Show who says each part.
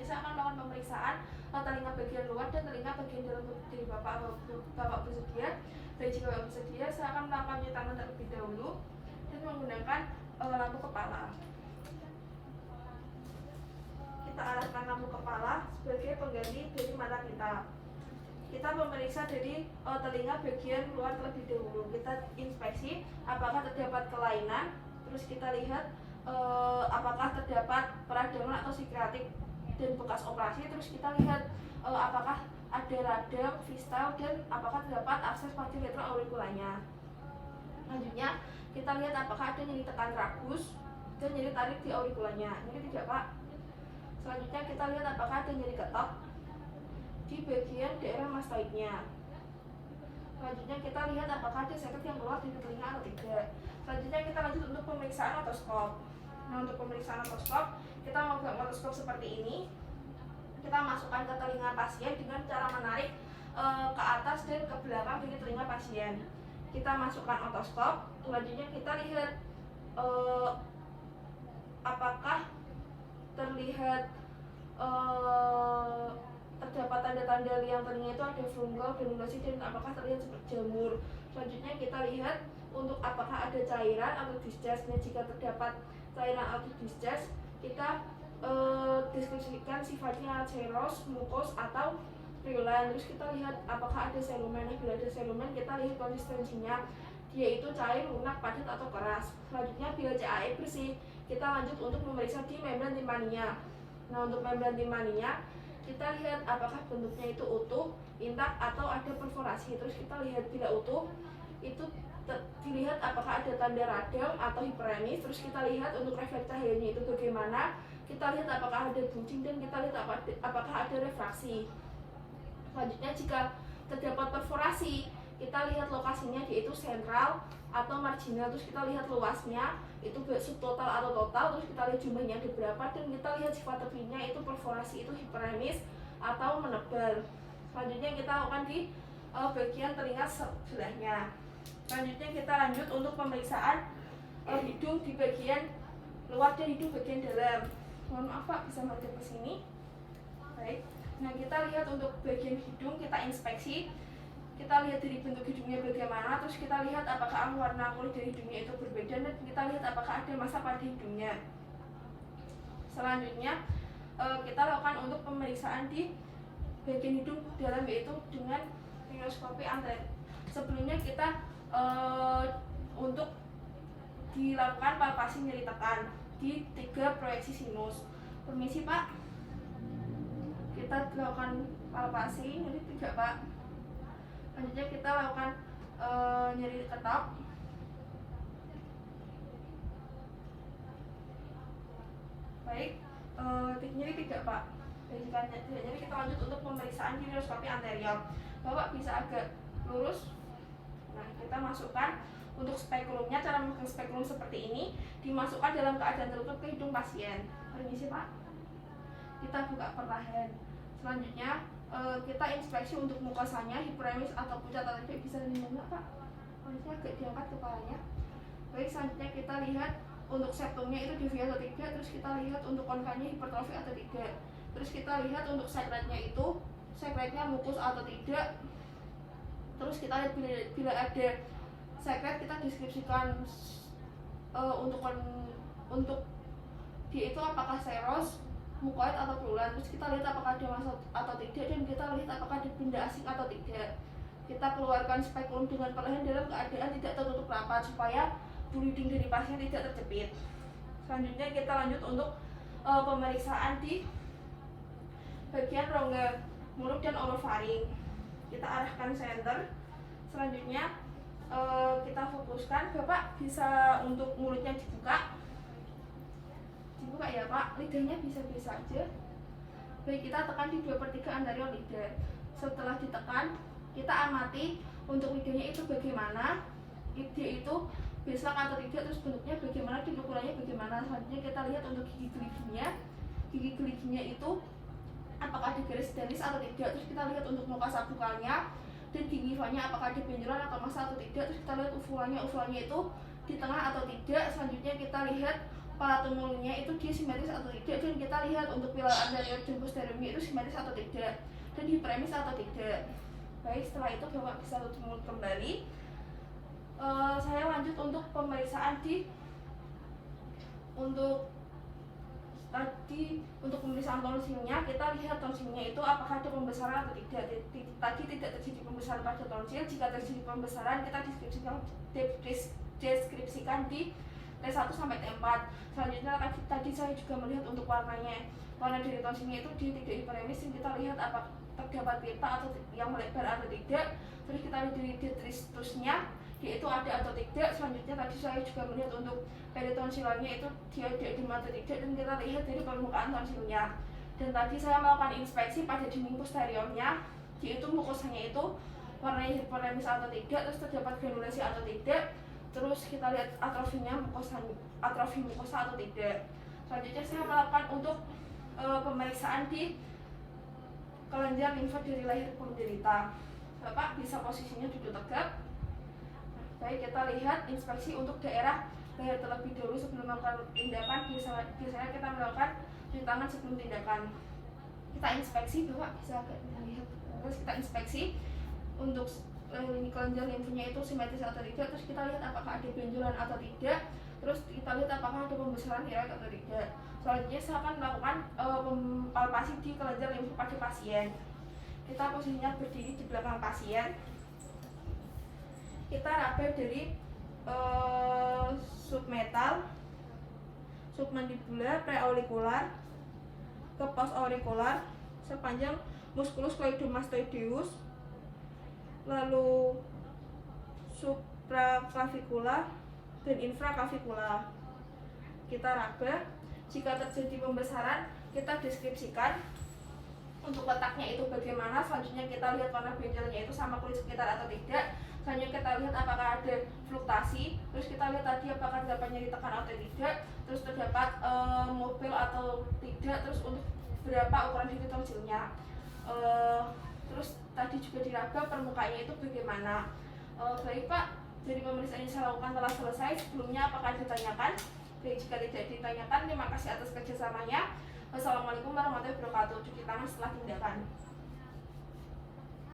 Speaker 1: saya akan melakukan pemeriksaan telinga bagian luar dan telinga bagian dalam dari bapak bersedia. Dan jika bapak bersedia, saya akan melakukan cuci tangan terlebih dahulu dan menggunakan lampu kepala. Kita arahkan lampu kepala sebagai pengganti dari mata kita. Kita memeriksa dari telinga bagian luar terlebih dahulu. Kita inspeksi apakah terdapat kelainan, terus kita lihat apakah terdapat peradangan atau sikreatik dan bekas operasi, terus kita lihat apakah ada radang, fistal, dan apakah terdapat akses pati retroaurikulanya. Selanjutnya kita lihat apakah ada nyeri tekan tragus dan nyeri tarik di aurikulanya. Nyeri tidak, Pak. Selanjutnya kita lihat apakah ada nyeri ketok di bagian daerah mastoidnya. Selanjutnya kita lihat apakah ada seket yang keluar dari telinga atau tidak. Selanjutnya kita lanjut untuk pemeriksaan otoskop. Nah, untuk pemeriksaan otoskop, kita memegang otoskop seperti ini. Kita masukkan ke telinga pasien dengan cara menarik ke atas dan ke belakang dari telinga pasien. Kita masukkan otoskop. Selanjutnya kita lihat apakah terlihat terdapat tanda-tanda liang telinga itu ada fungal, granulasi, dan apakah terlihat seperti jamur. Selanjutnya kita lihat untuk apakah ada cairan atau discharge. Jika terdapat cairan atau discharge, kita deskripsikan sifatnya seros, mukos, atau priulan. Terus kita lihat apakah ada selumen. Bila ada selumen, kita lihat konsistensinya, yaitu cair, lunak, padat, atau keras. Selanjutnya bila CAE bersih, kita lanjut untuk memeriksa di membran timpaninya. Nah, untuk membran timpaninya kita lihat apakah bentuknya itu utuh, intak, atau ada perforasi. Terus kita lihat bila utuh itu dilihat apakah ada tanda radang atau hiperemis. Terus kita lihat untuk refleks cahayanya itu bagaimana. Kita lihat apakah ada buncing dan kita lihat apakah ada refraksi. Selanjutnya jika terdapat perforasi, kita lihat lokasinya yaitu sentral atau marginal. Terus kita lihat luasnya itu subtotal atau total. Terus kita lihat jumlahnya ada berapa dan kita lihat sifat tepinya itu perforasi itu hiperemis atau menebal. Selanjutnya kita lakukan di bagian telinga sebelahnya. Selanjutnya kita lanjut untuk pemeriksaan hidung di bagian luar dan hidung bagian dalam. Mohon maaf, Pak, bisa menghadap ke sini. Baik. Nah, kita lihat untuk bagian hidung, kita inspeksi. Kita lihat dari bentuk hidungnya bagaimana, terus kita lihat apakah warna kulit dari hidungnya itu berbeda, dan kita lihat apakah ada masa pada hidungnya. Selanjutnya kita lakukan untuk pemeriksaan di bagian hidung dalam, yaitu dengan rhinoskopi anterior. Sebelumnya kita untuk dilakukan palpasi nyeri tekan di 3 proyeksi sinus. Permisi, Pak, kita lakukan palpasi nyeri 3, Pak. Selanjutnya kita lakukan nyeri ketok. Baik, nyeri 3, Pak. Dan jika tidak nyeri, kita lanjut untuk pemeriksaan rhinoskopi anterior. Bapak bisa agak lurus. Nah, kita masukkan untuk spekulumnya. Cara memegang spekulum seperti ini, dimasukkan dalam keadaan tertutup ke hidung pasien. Permisi, Pak, kita buka perlahan. Selanjutnya kita inspeksi untuk mukosanya, hiperemis atau pucat atau tidak. Bisa dimana, Pak? Kondisinya agak diangkat kepalanya. Baik, selanjutnya kita lihat untuk septumnya itu deviasi atau tidak. Terus kita lihat untuk konvenya hipertrofi atau tidak. Terus kita lihat untuk sekretnya itu, sekretnya mukus atau tidak. Terus kita lihat bila ada sekret, kita deskripsikan untuk dia itu apakah seros, mukoid, atau priulan. Terus kita lihat apakah ada massa atau tidak, dan kita lihat apakah ada benda asing atau tidak. Kita keluarkan spekulum dengan perlahan dalam keadaan tidak tertutup rapat supaya bleeding dari pasien tidak terjepit. Selanjutnya kita lanjut untuk pemeriksaan di bagian rongga mulut dan orofaring. Kita arahkan center. Selanjutnya kita fokuskan. Bapak bisa untuk mulutnya dibuka ya, Pak. Lidahnya bisa-bisa aja. Baik, kita tekan di 2/3 anterior lidah. Setelah ditekan, kita amati untuk lidahnya itu bagaimana, lidah itu beslak atau tidak, terus bentuknya bagaimana dan ukurannya bagaimana. Selanjutnya kita lihat untuk gigi geliginya. Gigi geliginya itu apakah ada garis danis atau tidak. Terus kita lihat untuk mukosa bukalnya dan gingivanya apakah ada benjolan atau massa atau tidak. Terus kita lihat uvulanya itu di tengah atau tidak. Selanjutnya kita lihat paratonulnya itu dia simetris atau tidak, dan kita lihat untuk pilar anterior dan posteriornya itu simetris atau tidak, dan hiperemis atau tidak. Baik, setelah itu Bapak bisa tutup kembali. Saya lanjut untuk pemeriksaan untuk pemeriksaan tonsilnya. Kita lihat tonsilnya itu apakah ada pembesaran atau tidak. Tadi tidak terjadi pembesaran pada tonsil. Jika terjadi pembesaran, kita deskripsikan di T1 sampai T4. Selanjutnya tadi saya juga melihat untuk warnanya. Warna dari tonsilnya itu dia tidak hiperemis, kita lihat apakah terdapat pita atau yang melebar atau tidak. Terus kita lihat dari detritusnya, dia itu ada atau tidak. Selanjutnya tadi saya juga melihat untuk peritonsilannya itu dia ada edema atau tidak, dan kita lihat dari permukaan tonsilnya. Dan tadi saya melakukan inspeksi pada dinding posteriornya, yaitu mukosanya itu warnanya hiperemis atau tidak, terus terdapat granulasi atau tidak. Terus kita lihat atrofi mukosa atau tidak. Selanjutnya saya melakukan untuk pemeriksaan di kelenjar limfa dari leher penderita. Bapak bisa posisinya duduk tegak. Baik, kita lihat inspeksi untuk daerah leher terlebih dahulu sebelum melakukan tindakan. Biasanya kita melakukan cuci tangan sebelum tindakan. Kita inspeksi, Bapak bisa lihat. Terus kita inspeksi untuk kelenjar limfanya itu simetris atau tidak. Terus kita lihat apakah ada benjolan atau tidak. Terus kita lihat apakah ada pembesaran tiroid atau tidak. Selanjutnya saya akan melakukan palpasi di kelenjar limfa pada pasien. Kita posisinya berdiri di belakang pasien. Kita raba dari submetal, submandibula, preaurikular ke postaurikular sepanjang musculus cloidomastoideus, lalu supraclavicular dan infraclavicular. Kita raba. Jika terjadi pembesaran, kita deskripsikan untuk letaknya itu bagaimana. Selanjutnya kita lihat warna benjolnya itu sama kulit sekitar atau tidak. Selanjutnya kita lihat apakah ada fluktasi. Terus kita lihat tadi apakah terdapat nyeri tekan atau tidak. Terus terdapat mobil atau tidak. Terus untuk berapa ukuran dari tonsilnya. Terus tadi juga diraba permukaannya itu bagaimana. Baik Pak, dari pemeriksaan yang saya lakukan telah selesai. Sebelumnya apakah ditanyakan? Baik, jika tidak ditanyakan, terima kasih atas kerjasamanya. Wassalamualaikum warahmatullahi wabarakatuh. Cuci tangan setelah tindakan.